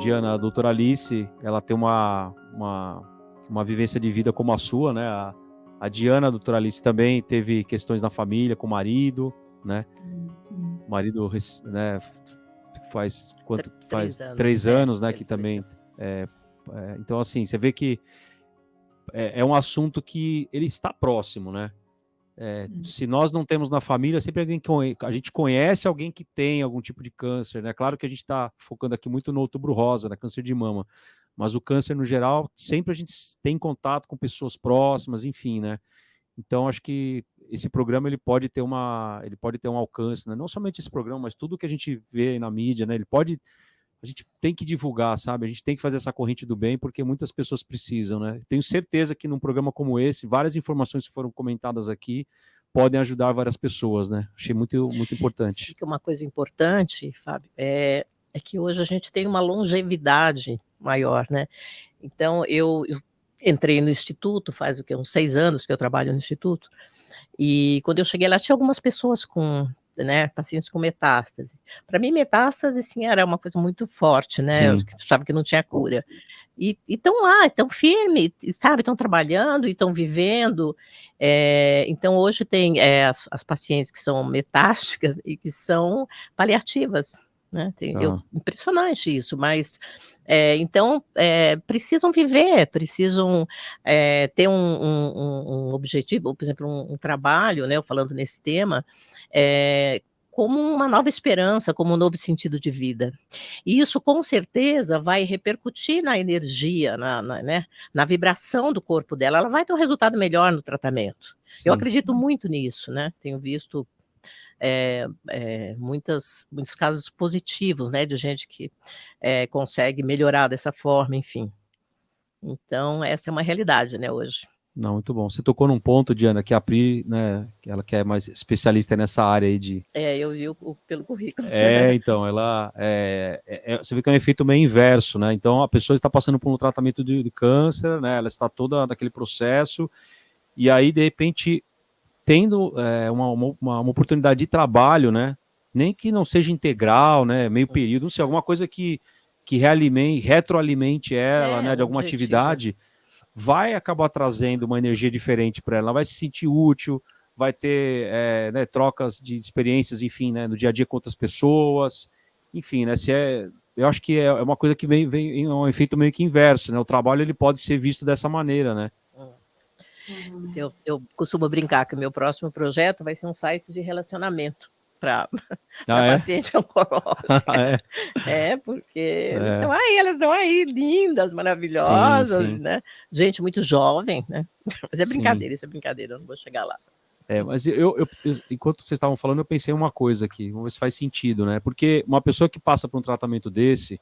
Diana, a doutora Alice, ela tem uma vivência de vida como a sua, né? A Diana, a doutora Alice, também teve questões na família com o marido, né? Sim. O marido, né, faz 3 anos, né? Que também... então, assim, você vê que é um assunto que ele está próximo, né? Se nós não temos na família, sempre a gente conhece alguém que tem algum tipo de câncer, né? Claro que a gente está focando aqui muito no Outubro Rosa, né? Câncer de mama, mas o câncer no geral, sempre a gente tem contato com pessoas próximas, enfim, né? Então acho que esse programa ele pode ter um alcance, né? Não somente esse programa, mas tudo que a gente vê na mídia, né? A gente tem que divulgar, sabe? A gente tem que fazer essa corrente do bem, porque muitas pessoas precisam, né? Tenho certeza que num programa como esse, várias informações que foram comentadas aqui podem ajudar várias pessoas, né? Achei muito, muito importante. Sabe que uma coisa importante, Fábio, é que hoje a gente tem uma longevidade maior, né? Então, eu entrei no Instituto, faz o quê? Uns 6 anos que eu trabalho no Instituto, e quando eu cheguei lá, tinha algumas pessoas com, né, pacientes com metástase. Para mim, metástase, sim, era uma coisa muito forte, né? Eu achava que não tinha cura. E estão lá, estão firmes, sabe? Estão trabalhando e estão vivendo. Então, hoje tem as pacientes que são metásticas e que são paliativas, né? Impressionante isso, mas... então, precisam viver, precisam ter um objetivo, por exemplo, um trabalho, né, eu falando nesse tema, como uma nova esperança, como um novo sentido de vida. E isso, com certeza, vai repercutir na energia, né, na vibração do corpo dela, ela vai ter um resultado melhor no tratamento. Sim. Eu acredito muito nisso, né, tenho visto muitos casos positivos, né, de gente que consegue melhorar dessa forma, enfim. Então, essa é uma realidade, né, hoje. Não, muito bom. Você tocou num ponto, Diana, que a Pri, né, que ela que é mais especialista nessa área aí de... eu vi pelo currículo. Então, ela... você vê que é um efeito meio inverso, né? Então, a pessoa está passando por um tratamento de câncer, né? Ela está toda naquele processo, e aí, de repente, tendo uma oportunidade de trabalho, né? Nem que não seja integral, né? Meio período, não sei, alguma coisa que retroalimente ela, né? De alguma atividade... vai acabar trazendo uma energia diferente para ela, ela vai se sentir útil, vai ter né, trocas de experiências, enfim, né, no dia a dia com outras pessoas, enfim, né, eu acho que é uma coisa que vem um efeito meio que inverso, né, o trabalho ele pode ser visto dessa maneira, né. Eu costumo brincar que o meu próximo projeto vai ser um site de relacionamento para paciente oncológica. Porque elas estão aí, lindas, maravilhosas, sim. Né? Gente muito jovem, né? Mas é brincadeira, isso é brincadeira, eu não vou chegar lá. Mas enquanto vocês estavam falando, eu pensei uma coisa aqui, vamos ver se faz sentido, né? Porque uma pessoa que passa por um tratamento desse,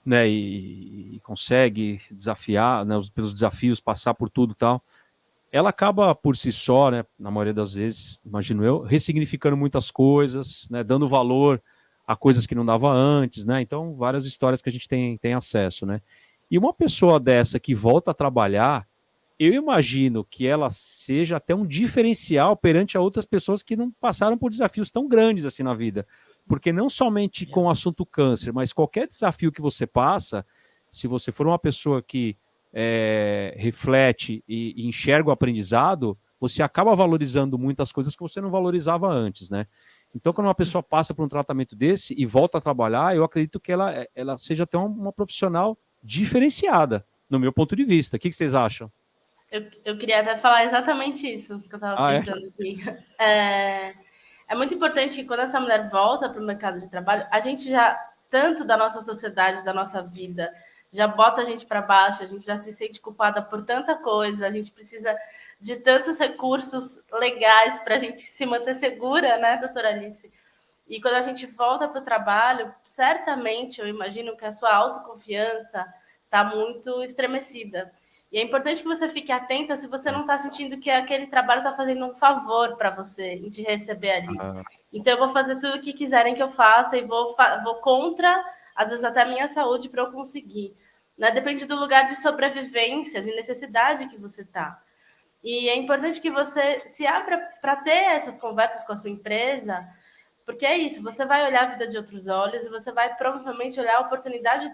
né, e consegue desafiar, né, pelos desafios, passar por tudo e tal, ela acaba por si só, né, na maioria das vezes, imagino eu, ressignificando muitas coisas, né, dando valor a coisas que não dava antes, né, então várias histórias que a gente tem acesso, né. E uma pessoa dessa que volta a trabalhar, eu imagino que ela seja até um diferencial perante a outras pessoas que não passaram por desafios tão grandes assim na vida, porque não somente com o assunto câncer, mas qualquer desafio que você passa, se você for uma pessoa que reflete e enxerga o aprendizado, você acaba valorizando muitas coisas que você não valorizava antes, né? Então, quando uma pessoa passa por um tratamento desse e volta a trabalhar, eu acredito que ela seja até uma profissional diferenciada, no meu ponto de vista. O que vocês acham? Eu queria até falar exatamente isso que eu estava pensando aqui. É muito importante que quando essa mulher volta para o mercado de trabalho, a gente já, tanto da nossa sociedade, da nossa vida, já bota a gente para baixo, a gente já se sente culpada por tanta coisa, a gente precisa de tantos recursos legais para a gente se manter segura, né, doutora Alice? E quando a gente volta para o trabalho, certamente eu imagino que a sua autoconfiança está muito estremecida. E é importante que você fique atenta se você não está sentindo que aquele trabalho está fazendo um favor para você em te receber ali. Então, eu vou fazer tudo o que quiserem que eu faça e vou contra, às vezes, até a minha saúde para eu conseguir. Né? Depende do lugar de sobrevivência, de necessidade que você está. E é importante que você se abra para ter essas conversas com a sua empresa, porque é isso, você vai olhar a vida de outros olhos e você vai provavelmente olhar a oportunidade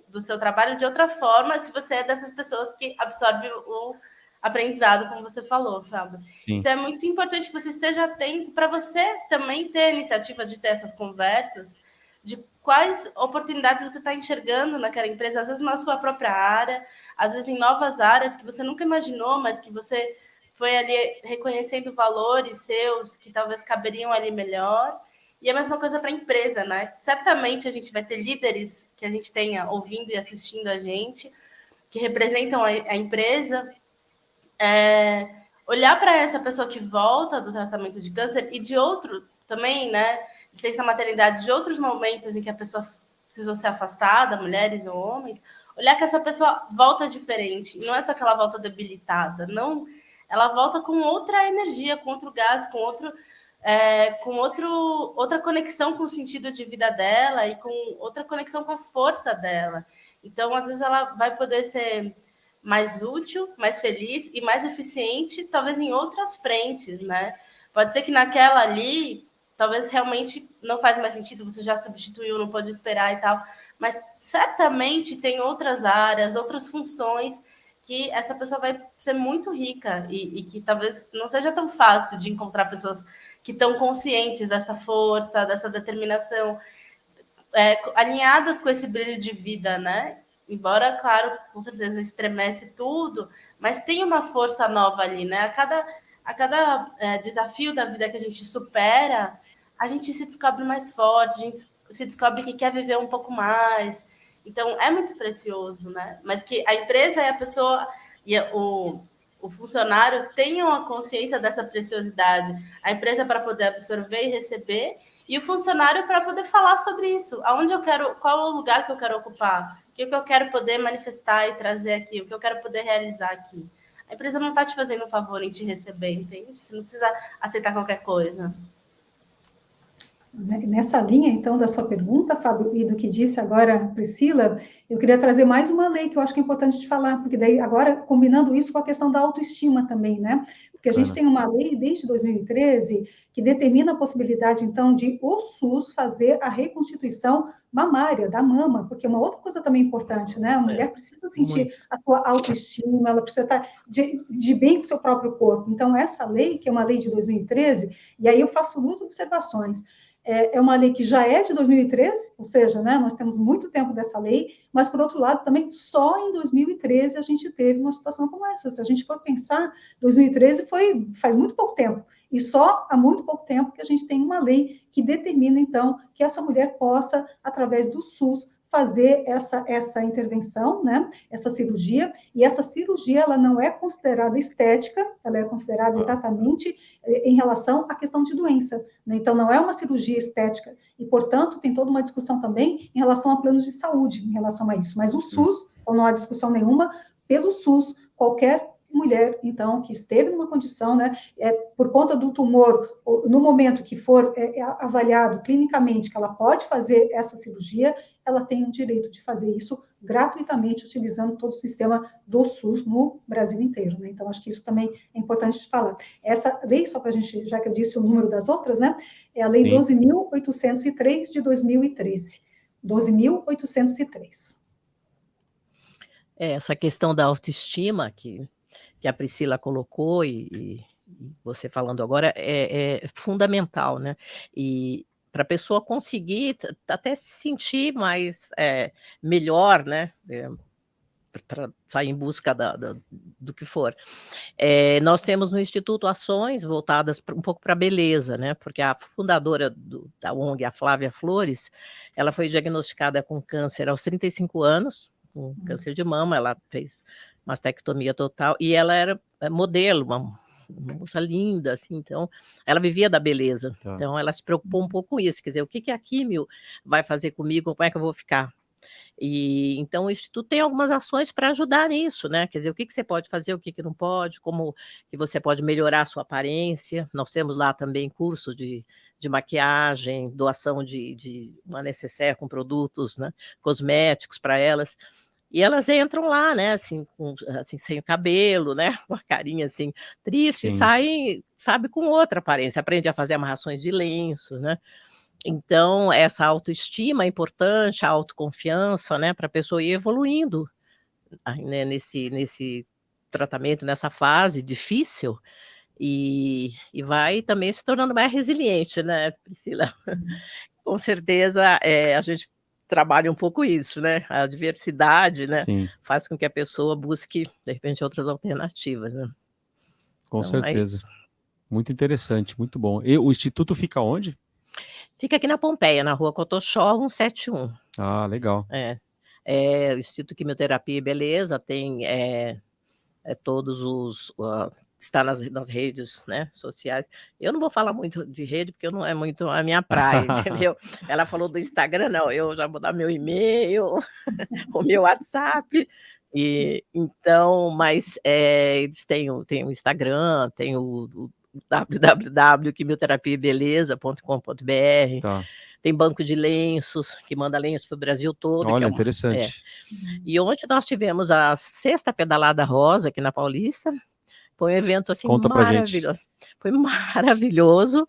do seu trabalho de outra forma, se você é dessas pessoas que absorve o aprendizado, como você falou, Fábio. Sim. Então, é muito importante que você esteja atento para você também ter a iniciativa de ter essas conversas, de quais oportunidades você está enxergando naquela empresa, às vezes na sua própria área, às vezes em novas áreas que você nunca imaginou, mas que você foi ali reconhecendo valores seus que talvez caberiam ali melhor. E a mesma coisa para a empresa, né? Certamente a gente vai ter líderes que a gente tenha ouvindo e assistindo a gente, que representam a empresa, olhar para essa pessoa que volta do tratamento de câncer e de outro também, né? Licença maternidade, de outros momentos em que a pessoa precisou ser afastada, mulheres ou homens, olhar que essa pessoa volta diferente. Não é só que ela volta debilitada, não. Ela volta com outra energia, com outro gás, com outra conexão com o sentido de vida dela e com outra conexão com a força dela. Então, às vezes, ela vai poder ser mais útil, mais feliz e mais eficiente, talvez em outras frentes, né? Pode ser que naquela ali, talvez realmente não faz mais sentido, você já substituiu, não pode esperar e tal, mas certamente tem outras áreas, outras funções que essa pessoa vai ser muito rica e que talvez não seja tão fácil de encontrar pessoas que estão conscientes dessa força, dessa determinação, alinhadas com esse brilho de vida, né? Embora, claro, com certeza estremece tudo, mas tem uma força nova ali, né? A cada desafio da vida que a gente supera, a gente se descobre mais forte, a gente se descobre que quer viver um pouco mais. Então, é muito precioso, né? Mas que a empresa e a pessoa e o funcionário tenham a consciência dessa preciosidade. A empresa para poder absorver e receber, e o funcionário para poder falar sobre isso. Aonde eu quero, qual é o lugar que eu quero ocupar? O que eu quero poder manifestar e trazer aqui? O que eu quero poder realizar aqui? A empresa não está te fazendo um favor em te receber, entende? Você não precisa aceitar qualquer coisa. Nessa linha, então, da sua pergunta, Fábio, e do que disse agora a Priscila, eu queria trazer mais uma lei que eu acho que é importante de falar, porque daí, agora, combinando isso com a questão da autoestima também, né? Porque a gente tem uma lei desde 2013 que determina a possibilidade, então, de o SUS fazer a reconstituição mamária, da mama, porque é uma outra coisa também importante, né? A mulher precisa sentir a sua autoestima, ela precisa estar de bem com o seu próprio corpo. Então, essa lei, que é uma lei de 2013, e aí eu faço duas observações. É uma lei que já é de 2013, ou seja, né, nós temos muito tempo dessa lei, mas, por outro lado, também só em 2013 a gente teve uma situação como essa. Se a gente for pensar, 2013 faz muito pouco tempo, e só há muito pouco tempo que a gente tem uma lei que determina, então, que essa mulher possa, através do SUS, fazer essa intervenção, né, essa cirurgia, e essa cirurgia, ela não é considerada estética, ela é considerada exatamente em relação à questão de doença, né? Então, não é uma cirurgia estética, e, portanto, tem toda uma discussão também em relação a planos de saúde, em relação a isso, mas o SUS, não há discussão nenhuma, pelo SUS, qualquer mulher, então, que esteve numa condição, né, por conta do tumor, no momento que for avaliado clinicamente que ela pode fazer essa cirurgia, ela tem o direito de fazer isso gratuitamente, utilizando todo o sistema do SUS no Brasil inteiro, né? Então, acho que isso também é importante de falar. Essa lei, só para a gente, já que eu disse o número das outras, né, é a Lei 12.803 de 2013. 12.803. Essa questão da autoestima que a Priscila colocou e você falando agora é fundamental, né? E para a pessoa conseguir até se sentir mais melhor, né? Para sair em busca do que for. Nós temos no Instituto ações voltadas um pouco para a beleza, né? Porque a fundadora da ONG, a Flávia Flores, ela foi diagnosticada com câncer aos 35 anos, com câncer de mama, ela fez mastectomia total, e ela era modelo, uma moça linda, assim, então, ela vivia da beleza, então ela se preocupou um pouco com isso, quer dizer, o que a químio vai fazer comigo, como é que eu vou ficar? E então o Instituto tem algumas ações para ajudar nisso, né? Quer dizer, o que você pode fazer, o que não pode, como que você pode melhorar a sua aparência. Nós temos lá também cursos de maquiagem, doação de uma necessaire com produtos, né, cosméticos para elas. E elas entram lá, né, assim, sem o cabelo, né, com a carinha assim triste, e saem, sabe, com outra aparência. Aprende a fazer amarrações de lenço, né? Então, essa autoestima é importante, a autoconfiança, né, para a pessoa ir evoluindo, né, nesse tratamento, nessa fase difícil, e vai também se tornando mais resiliente, né, Priscila? Com certeza, a gente trabalha um pouco isso, né, a diversidade, né, Sim, faz com que a pessoa busque, de repente, outras alternativas, né. com Então é certeza. isso. Muito interessante, muito bom. E o instituto fica onde? Fica aqui na Pompeia, na Rua Cotoxó 171. Ah, legal. O Instituto Quimioterapia e Beleza tem, todos os está nas redes, né, sociais. Eu não vou falar muito de rede, porque não é muito a minha praia, entendeu? Ela falou do Instagram, não, eu já vou dar meu e-mail, o meu WhatsApp, e então, mas, eles têm o Instagram, tem o www.quimioterapiabeleza.com.br, Tá. tem banco de lenços, que manda lenços para o Brasil todo, que Olha, é interessante. e ontem nós tivemos a 6ª Pedalada Rosa aqui na Paulista, foi um evento, assim, Conta pra gente. maravilhoso. Foi maravilhoso,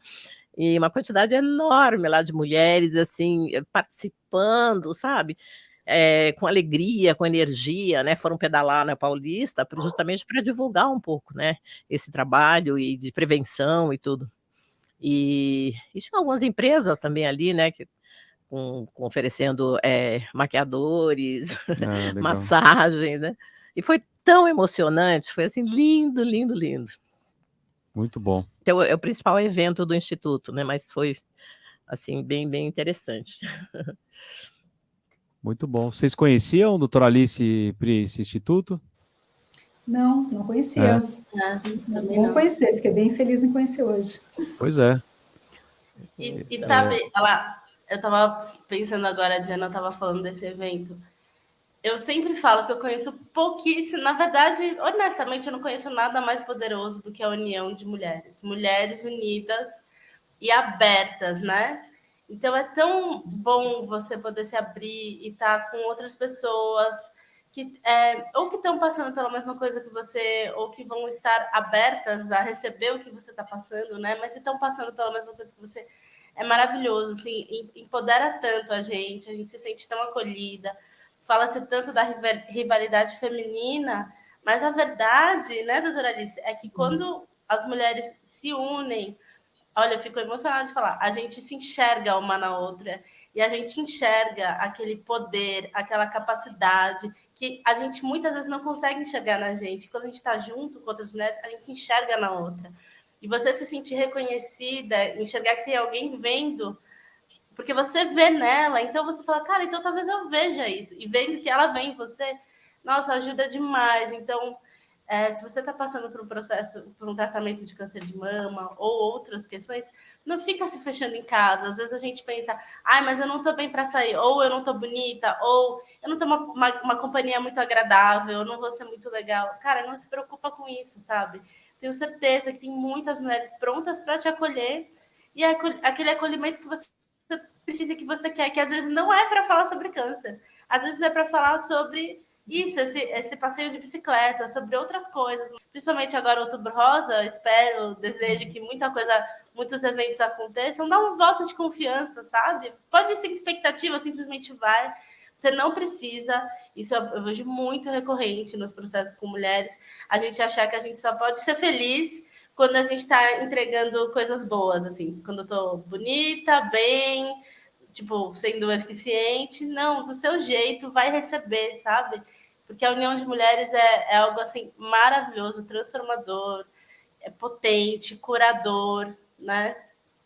e uma quantidade enorme lá de mulheres, assim, participando, sabe, com alegria, com energia, né, foram pedalar na Paulista justamente para divulgar um pouco, né, esse trabalho e de prevenção e tudo. E tinha algumas empresas também ali, né, que oferecendo, maquiadores, Ah, legal. massagem, né, e foi tão emocionante, foi, assim, lindo, lindo, lindo. Muito bom. Então é o principal evento do instituto, né, mas foi, assim, bem, bem interessante. Muito bom. Vocês conheciam, doutora Alice, Pri, esse instituto? Não conhecia. É Também bom não. conhecer, fiquei bem feliz em conhecer hoje. Pois é. E sabe, eu estava pensando agora, a Diana estava falando desse evento. Eu sempre falo que eu conheço pouquíssimo. Na verdade, honestamente, eu não conheço nada mais poderoso do que a união de mulheres. Mulheres unidas e abertas, né? Então é tão bom você poder se abrir e estar com outras pessoas que ou que estão passando pela mesma coisa que você, ou que vão estar abertas a receber o que você está passando, né? Mas se estão passando pela mesma coisa que você, é maravilhoso, assim, empodera tanto a gente se sente tão acolhida. Fala-se tanto da rivalidade feminina, mas a verdade, né, doutora Alice, é que quando as mulheres se unem, olha, eu fico emocionada de falar, a gente se enxerga uma na outra e a gente enxerga aquele poder, aquela capacidade que a gente muitas vezes não consegue enxergar na gente. Quando a gente está junto com outras mulheres, a gente enxerga na outra. E você se sentir reconhecida, enxergar que tem alguém vendo, porque você vê nela, então você fala, cara, então talvez eu veja isso. E vendo que ela vê em você, nossa, ajuda demais. Então, se você está passando por um processo, por um tratamento de câncer de mama ou outras questões, não fica se fechando em casa. Às vezes a gente pensa, ai, mas eu não estou bem para sair, ou eu não estou bonita, ou eu não tenho uma companhia muito agradável, eu não vou ser muito legal. Cara, não se preocupa com isso, sabe? Tenho certeza que tem muitas mulheres prontas para te acolher, e é aquele acolhimento que você precisa, que você quer, que às vezes não é para falar sobre câncer, às vezes é para falar sobre isso, esse passeio de bicicleta, sobre outras coisas. Principalmente agora, Outubro Rosa, espero, desejo que muitos eventos aconteçam. Dá um voto de confiança, sabe? Pode ser expectativa, simplesmente vai. Você não precisa, isso eu vejo muito recorrente nos processos com mulheres, a gente achar que a gente só pode ser feliz quando a gente está entregando coisas boas, assim, quando eu tô bonita, bem, tipo, sendo eficiente. Não, do seu jeito, vai receber, sabe? Porque a união de mulheres é algo, assim, maravilhoso, transformador, é potente, curador, né?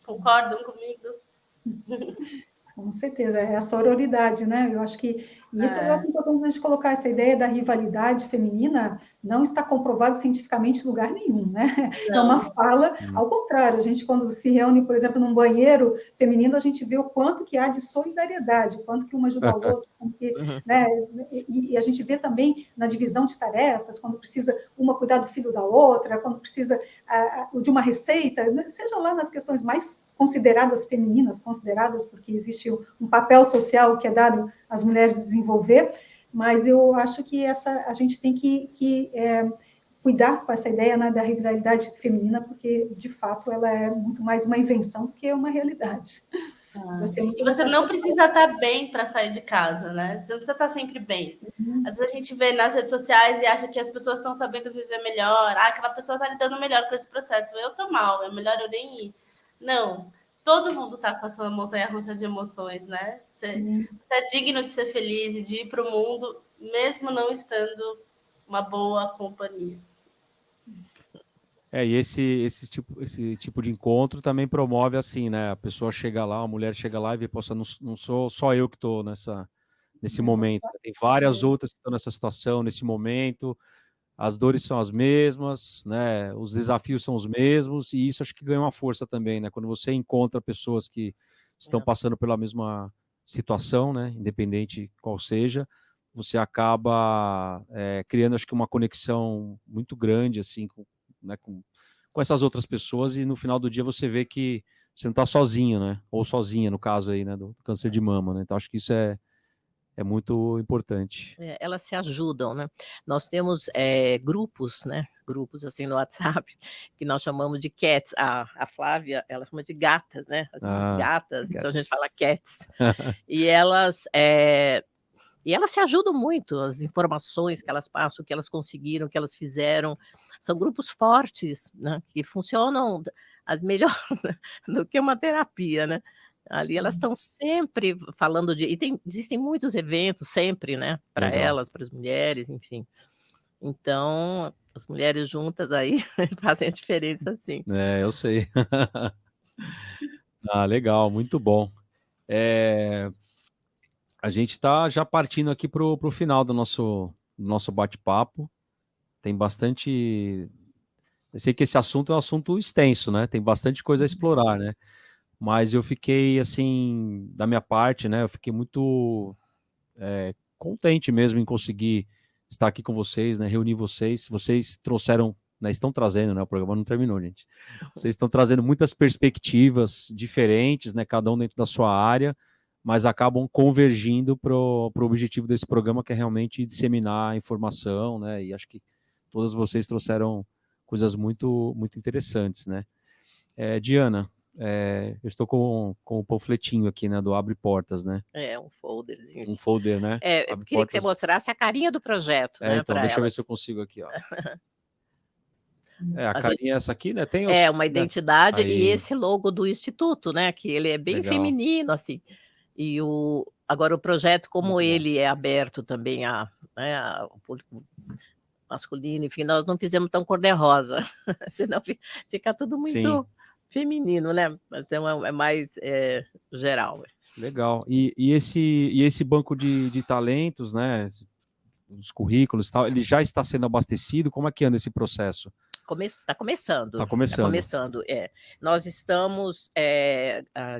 Concordam comigo? Com certeza, é a sororidade, né? Eu acho que isso é importante a gente colocar essa ideia da rivalidade feminina, não está comprovado cientificamente em lugar nenhum, né? Não. É uma fala, ao contrário, a gente quando se reúne, por exemplo, num banheiro feminino, a gente vê o quanto que há de solidariedade, o quanto que uma ajuda ao outro, né? E a gente vê também na divisão de tarefas, quando precisa uma cuidar do filho da outra, quando precisa de uma receita, seja lá nas questões mais consideradas femininas, consideradas porque existe um papel social que é dado às mulheres desenvolver, mas eu acho que a gente tem que cuidar com essa ideia, né, da rivalidade feminina, porque, de fato, ela é muito mais uma invenção do que uma realidade. E você não precisa estar bem para sair de casa, né? Você não precisa estar sempre bem. Às vezes a gente vê nas redes sociais e acha que as pessoas estão sabendo viver melhor. Ah, aquela pessoa está lidando melhor com esse processo. Eu tô mal, é melhor eu nem ir. Não. Todo mundo está com a sua montanha-russa de emoções, né? Você é digno de ser feliz e de ir para o mundo, mesmo não estando uma boa companhia. E esse tipo de encontro também promove assim, né? A pessoa chega lá, a mulher chega lá e vê, poxa, não sou só eu que estou nesse momento. Tem várias outras que estão nessa situação, nesse momento. As dores são as mesmas, né? Os desafios são os mesmos, e isso acho que ganha uma força também, né? Quando você encontra pessoas que estão passando pela mesma situação, né? Independente qual seja, você acaba criando, acho que, uma conexão muito grande, assim, com essas outras pessoas, e no final do dia você vê que você não está sozinho, né? Ou sozinha, no caso aí, né? Do câncer de mama, né? Então acho que isso é muito importante. Elas se ajudam, né? Nós temos grupos, né? Grupos assim no WhatsApp, que nós chamamos de cats. A Flávia, ela chama de gatas, né? As minhas gatas, então a gente fala cats. E elas se ajudam muito, as informações que elas passam, o que elas conseguiram, o que elas fizeram. São grupos fortes, né? Que funcionam melhor do que uma terapia, né? Ali elas estão sempre falando existem muitos eventos sempre, né, para elas, para as mulheres, enfim. Então, as mulheres juntas aí fazem a diferença, sim. Eu sei. Legal, muito bom. A gente está já partindo aqui para o final do nosso bate-papo. Tem bastante... Eu sei que esse assunto é um assunto extenso, né? Tem bastante coisa a explorar, né? Mas eu fiquei, assim, da minha parte, né? Eu fiquei muito contente mesmo em conseguir estar aqui com vocês, né? Reunir vocês. Vocês trouxeram, né? Estão trazendo, né? O programa não terminou, gente. Vocês estão trazendo muitas perspectivas diferentes, né? Cada um dentro da sua área, mas acabam convergindo para o objetivo desse programa, que é realmente disseminar a informação, né? E acho que todas vocês trouxeram coisas muito, muito interessantes, né? Diana, eu estou com o panfletinho aqui, né, do Abre Portas, né? Um folderzinho. Um folder, né? Eu queria que você mostrasse a carinha do projeto, né, então, deixa eu ver se eu consigo aqui, ó. A carinha é essa aqui, né? Tem uma identidade, né? E esse logo do Instituto, né, que ele é bem feminino, assim. E agora o projeto, como ele é aberto também ao público masculino, enfim, nós não fizemos tão cor-de-rosa, senão fica tudo muito feminino, né? Mas é mais geral. Legal. E esse banco de talentos, né? Os currículos e tal, ele já está sendo abastecido? Como é que anda esse processo? Está começando. Está começando. Nós estamos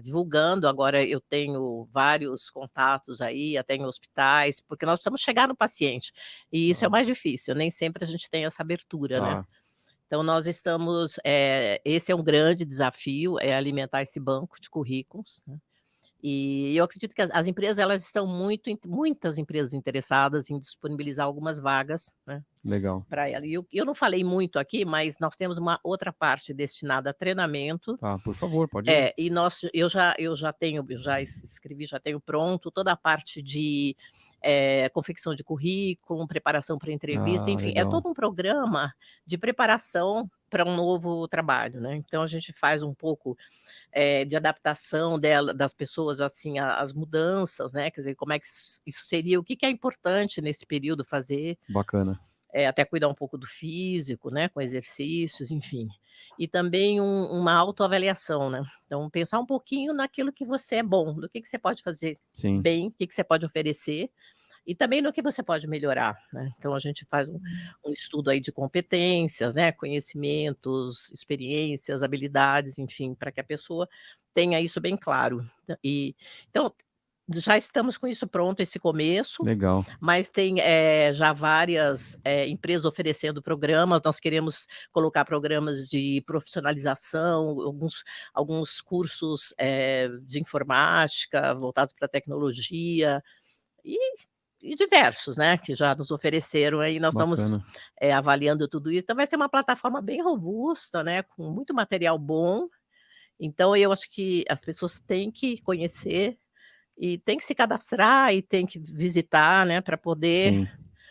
divulgando, agora eu tenho vários contatos aí, até em hospitais, porque nós precisamos chegar no paciente, e isso é o mais difícil, nem sempre a gente tem essa abertura, né? Então nós estamos, esse é um grande desafio, alimentar esse banco de currículos, né? E eu acredito que as empresas, elas estão muitas empresas interessadas em disponibilizar algumas vagas, né? Legal. Para ela. E eu não falei muito aqui, mas nós temos uma outra parte destinada a treinamento. Por favor, pode ir. E eu já escrevi, já tenho pronto toda a parte de confecção de currículo, preparação para entrevista, enfim, legal. É todo um programa de preparação para um novo trabalho, né? Então a gente faz um pouco de adaptação das pessoas, assim, às mudanças, né? Quer dizer, como é que isso seria, o que é importante nesse período fazer. Bacana. Até cuidar um pouco do físico, né? Com exercícios, enfim. E também uma autoavaliação, né? Então, pensar um pouquinho naquilo que você é bom, do que você pode fazer bem, o que você pode oferecer, e também no que você pode melhorar, né? Então, a gente faz um estudo aí de competências, né? Conhecimentos, experiências, habilidades, enfim, para que a pessoa tenha isso bem claro. Então, já estamos com isso pronto, esse começo. Legal. Mas tem já várias empresas oferecendo programas. Nós queremos colocar programas de profissionalização, alguns cursos de informática voltados para tecnologia e diversos, né, que já nos ofereceram aí. Nós estamos avaliando tudo isso. Então vai ser uma plataforma bem robusta, né, com muito material bom. Então, eu acho que as pessoas têm que conhecer e têm que se cadastrar e têm que visitar, né, para poder Sim.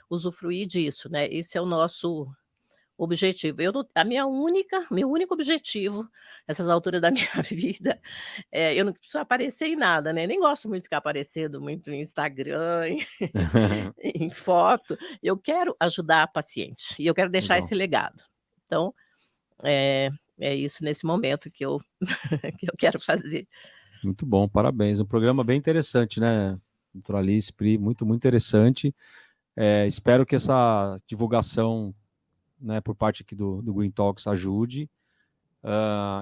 usufruir disso, né? Esse é o nosso objetivo. Meu único objetivo, nessas alturas da minha vida, eu não preciso aparecer em nada, né? Nem gosto muito de ficar aparecendo muito em Instagram, em foto. Eu quero ajudar a paciente e eu quero deixar Legal. esse legado. Então, é, é isso nesse momento que eu, que eu quero fazer. Muito bom, parabéns. Um programa bem interessante, né, doutora Alice, Pri? Muito, muito interessante. Espero que essa divulgação, né, por parte aqui do Green Talks ajude.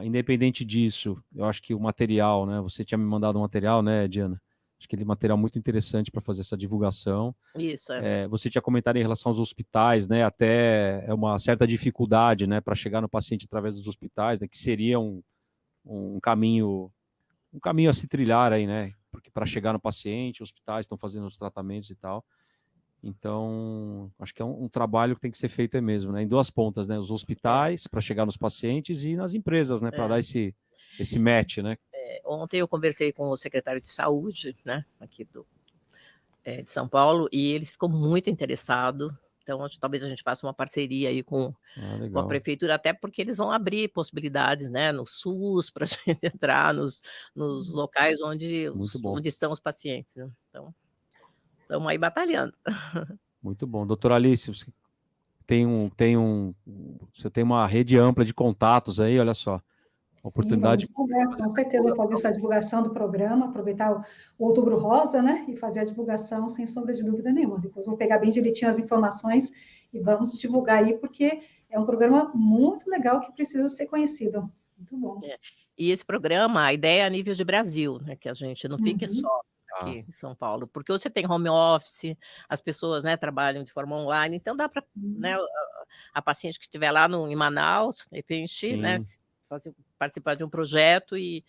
Independente disso, eu acho que o material, né? Você tinha me mandado um material, né, Diana? Acho que ele é um material muito interessante para fazer essa divulgação. Isso, Você tinha comentado em relação aos hospitais, né? Até é uma certa dificuldade, né, para chegar no paciente através dos hospitais, né? Que seria um caminho a se trilhar aí, né? Porque para chegar no paciente, hospitais estão fazendo os tratamentos e tal. Então, acho que é um trabalho que tem que ser feito aí mesmo, né? Em duas pontas, né? Os hospitais para chegar nos pacientes e nas empresas, né? Para dar esse match, né? Ontem eu conversei com o secretário de saúde, né? Aqui de São Paulo, e ele ficou muito interessado. Então, talvez a gente faça uma parceria aí com a prefeitura, até porque eles vão abrir possibilidades, né, no SUS, para a gente entrar nos locais onde estão os pacientes. Né? Então, estamos aí batalhando. Muito bom. Doutora Alice, você tem uma rede ampla de contatos aí, olha só. Oportunidade. Sim, com certeza, fazer essa divulgação do programa, aproveitar o Outubro Rosa, né, e fazer a divulgação sem sombra de dúvida nenhuma. Depois vou pegar bem direitinho as informações e vamos divulgar aí, porque é um programa muito legal que precisa ser conhecido. Muito bom. E esse programa, a ideia é a nível de Brasil, né, que a gente não fique só aqui em São Paulo, porque você tem home office, as pessoas, né, trabalham de forma online, então dá para, né, a paciente que estiver lá em Manaus, de repente, né, participar de um projeto e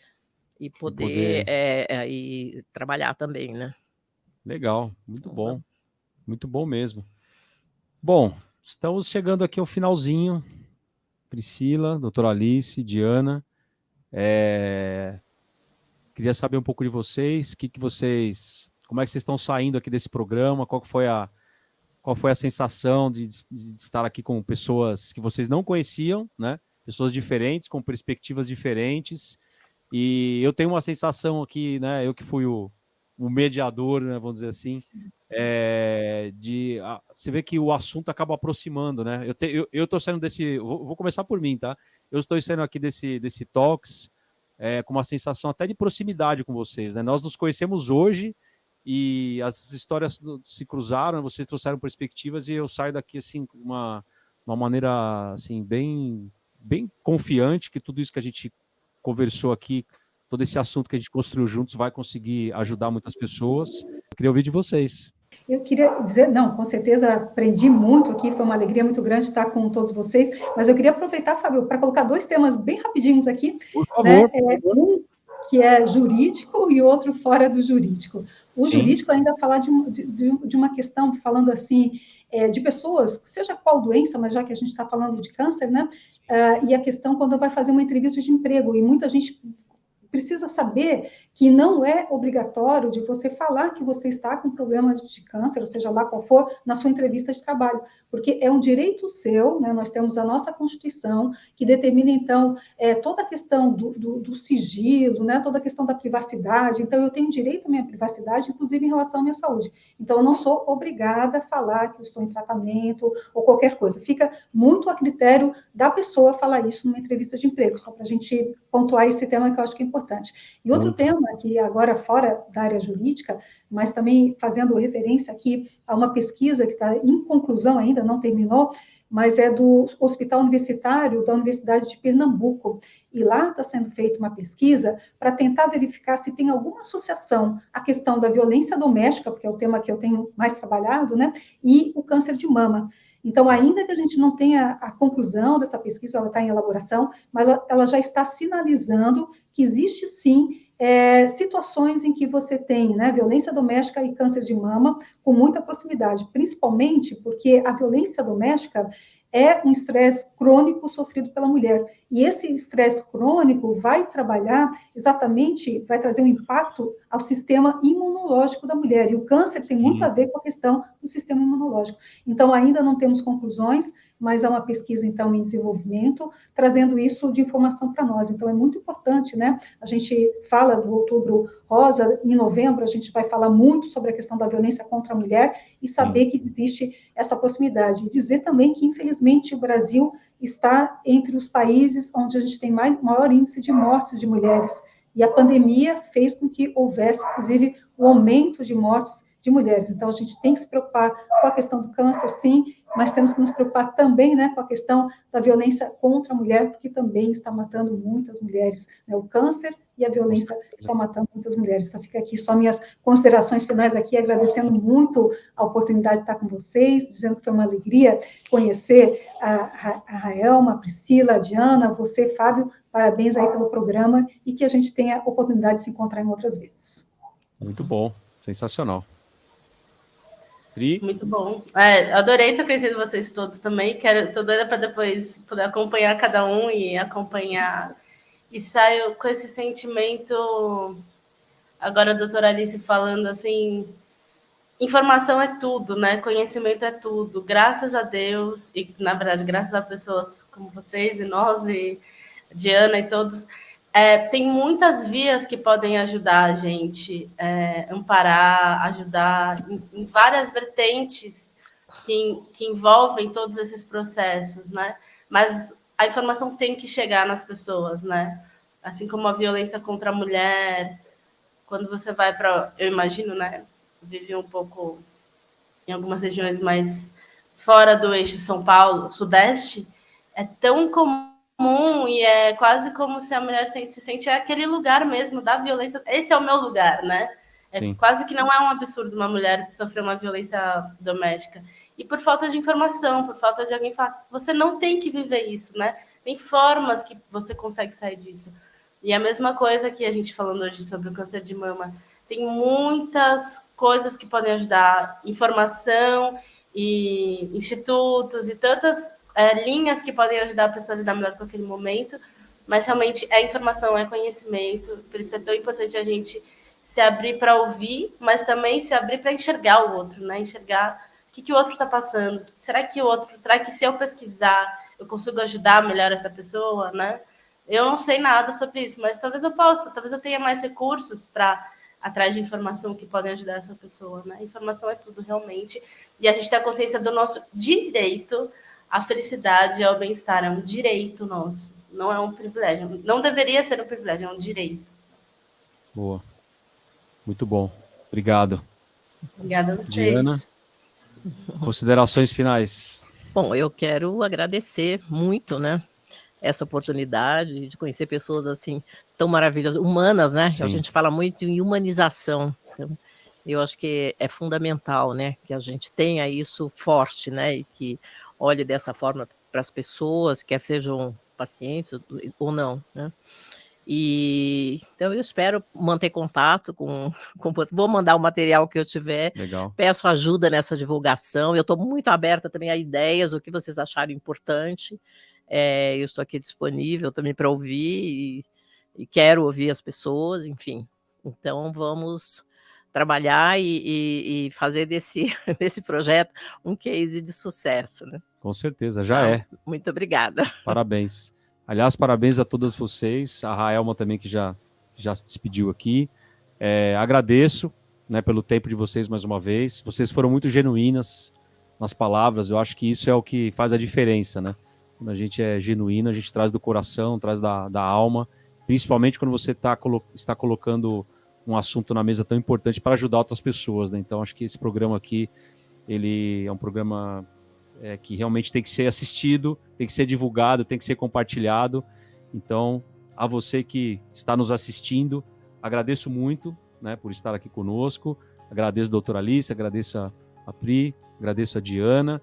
poder e trabalhar também, né? Legal, muito bom mesmo. Bom, estamos chegando aqui ao finalzinho. Priscila, doutora Alice, Diana, queria saber um pouco de vocês, como é que vocês estão saindo aqui desse programa, qual foi a sensação de estar aqui com pessoas que vocês não conheciam, né? Pessoas diferentes, com perspectivas diferentes, e eu tenho uma sensação aqui, né? Eu que fui o mediador, né, vamos dizer assim, você vê que o assunto acaba aproximando, né? Eu estou saindo desse, vou começar por mim, tá? Eu estou saindo aqui desse Talks com uma sensação até de proximidade com vocês, né? Nós nos conhecemos hoje e as histórias se cruzaram, vocês trouxeram perspectivas e eu saio daqui assim uma maneira assim bem confiante que tudo isso que a gente conversou aqui, todo esse assunto que a gente construiu juntos vai conseguir ajudar muitas pessoas. Eu queria ouvir de vocês. Eu queria dizer, não, com certeza aprendi muito aqui, foi uma alegria muito grande estar com todos vocês, mas eu queria aproveitar, Fábio, para colocar dois temas bem rapidinhos aqui. Por favor. Né? Um que é jurídico e outro fora do jurídico. O jurídico ainda falar de uma questão, falando assim, de pessoas, seja qual doença, mas já que a gente está falando de câncer, né? E a questão quando vai fazer uma entrevista de emprego, e muita gente precisa saber que não é obrigatório de você falar que você está com problema de câncer, ou seja lá qual for, na sua entrevista de trabalho, porque é um direito seu, né? Nós temos a nossa Constituição, que determina, então, toda a questão do sigilo, né? Toda a questão da privacidade, então eu tenho direito à minha privacidade, inclusive em relação à minha saúde. Então, eu não sou obrigada a falar que eu estou em tratamento ou qualquer coisa. Fica muito a critério da pessoa falar isso numa entrevista de emprego, só para a gente pontuar esse tema que eu acho que é importante. E outro tema, que agora fora da área jurídica, mas também fazendo referência aqui a uma pesquisa que está em conclusão ainda, não terminou, mas é do Hospital Universitário da Universidade de Pernambuco. E lá está sendo feita uma pesquisa para tentar verificar se tem alguma associação à questão da violência doméstica, porque é o tema que eu tenho mais trabalhado, né, e o câncer de mama. Então, ainda que a gente não tenha a conclusão dessa pesquisa, ela está em elaboração, mas ela já está sinalizando que existe, sim, situações em que você tem, né, violência doméstica e câncer de mama com muita proximidade, principalmente porque a violência doméstica, é um estresse crônico sofrido pela mulher. E esse estresse crônico vai trabalhar exatamente, vai trazer um impacto ao sistema imunológico da mulher. E o câncer tem muito a ver com a questão do sistema imunológico. Então, ainda não temos conclusões, mas há uma pesquisa, então, em desenvolvimento, trazendo isso de informação para nós. Então, é muito importante, né? A gente fala do Outubro Rosa, em novembro a gente vai falar muito sobre a questão da violência contra a mulher e saber que existe essa proximidade. E dizer também que, infelizmente, o Brasil está entre os países onde a gente tem maior índice de mortes de mulheres. E a pandemia fez com que houvesse, inclusive, o aumento de mortes de mulheres. Então, a gente tem que se preocupar com a questão do câncer, sim, mas temos que nos preocupar também, né, com a questão da violência contra a mulher, porque também está matando muitas mulheres, né, o câncer e a violência estão matando muitas mulheres. Então, fica aqui só minhas considerações finais aqui, agradecendo muito a oportunidade de estar com vocês, dizendo que foi uma alegria conhecer a Raelma, a Priscila, a Diana, você, Fábio, parabéns aí pelo programa e que a gente tenha a oportunidade de se encontrar em outras vezes. Muito bom, sensacional. Muito bom. Adorei ter conhecido vocês todos também. Tô doida para depois poder acompanhar cada um e acompanhar. E saio com esse sentimento. Agora a doutora Alice falando assim: informação é tudo, né? Conhecimento é tudo. Graças a Deus, e na verdade, graças a pessoas como vocês e nós, e Diana e todos. Tem muitas vias que podem ajudar a gente, amparar, ajudar em várias vertentes que envolvem todos esses processos, né? Mas a informação tem que chegar nas pessoas, né? Assim como a violência contra a mulher, quando você vai para... Eu imagino, né? Vivi um pouco em algumas regiões mais fora do eixo São Paulo, Sudeste, é tão comum e é quase como se a mulher se sente aquele lugar mesmo da violência. Esse é o meu lugar, né? Quase que não é um absurdo uma mulher que sofreu uma violência doméstica. E por falta de informação, por falta de alguém falar, você não tem que viver isso, né? Tem formas que você consegue sair disso. E a mesma coisa que a gente falando hoje sobre o câncer de mama. Tem muitas coisas que podem ajudar, informação e institutos e tantas linhas que podem ajudar a pessoa a lidar melhor com aquele momento, mas realmente é informação, é conhecimento, por isso é tão importante a gente se abrir para ouvir, mas também se abrir para enxergar o outro, né? Enxergar o que o outro está passando, será que se eu pesquisar eu consigo ajudar melhor essa pessoa, né? Eu não sei nada sobre isso, mas talvez eu possa, talvez eu tenha mais recursos para atrás de informação que podem ajudar essa pessoa, né? Informação é tudo, realmente, e a gente tem a consciência do nosso direito. A felicidade e o bem-estar é um direito nosso, não é um privilégio. Não deveria ser um privilégio, é um direito. Boa. Muito bom. Obrigado. Obrigada a vocês. Diana, considerações finais. Bom, eu quero agradecer muito, né, essa oportunidade de conhecer pessoas assim tão maravilhosas, humanas, né? Sim. A gente fala muito em humanização. Então, eu acho que é fundamental, né, que a gente tenha isso forte, né, e que olhe dessa forma para as pessoas, quer sejam pacientes ou não, né? E então eu espero manter contato com vou mandar o material que eu tiver. Legal. Peço ajuda nessa divulgação. Eu estou muito aberta também a ideias, o que vocês acharem importante. Eu estou aqui disponível também para ouvir e quero ouvir as pessoas, enfim. Então vamos trabalhar e fazer desse projeto um case de sucesso, né? Com certeza, já é. Muito obrigada. Parabéns. Aliás, parabéns a todas vocês, a Raelma também, que já se despediu aqui. Agradeço, né, pelo tempo de vocês mais uma vez. Vocês foram muito genuínas nas palavras, eu acho que isso é o que faz a diferença, né? Quando a gente é genuíno, a gente traz do coração, traz da alma, principalmente quando você está colocando um assunto na mesa tão importante para ajudar outras pessoas, né? Então, acho que esse programa aqui, ele é um programa que realmente tem que ser assistido, tem que ser divulgado, tem que ser compartilhado. Então, a você que está nos assistindo, agradeço muito, né, por estar aqui conosco. Agradeço a doutora Alice, agradeço a Pri, agradeço a Diana,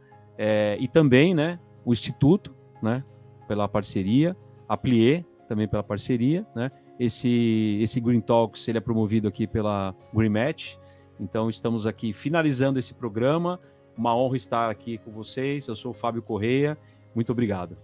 e também, né, o Instituto, né, pela parceria, a Plié também pela parceria, né. Esse Green Talks, ele é promovido aqui pela Green Match. Então, estamos aqui finalizando esse programa. Uma honra estar aqui com vocês. Eu sou o Fábio Correia Muito obrigado.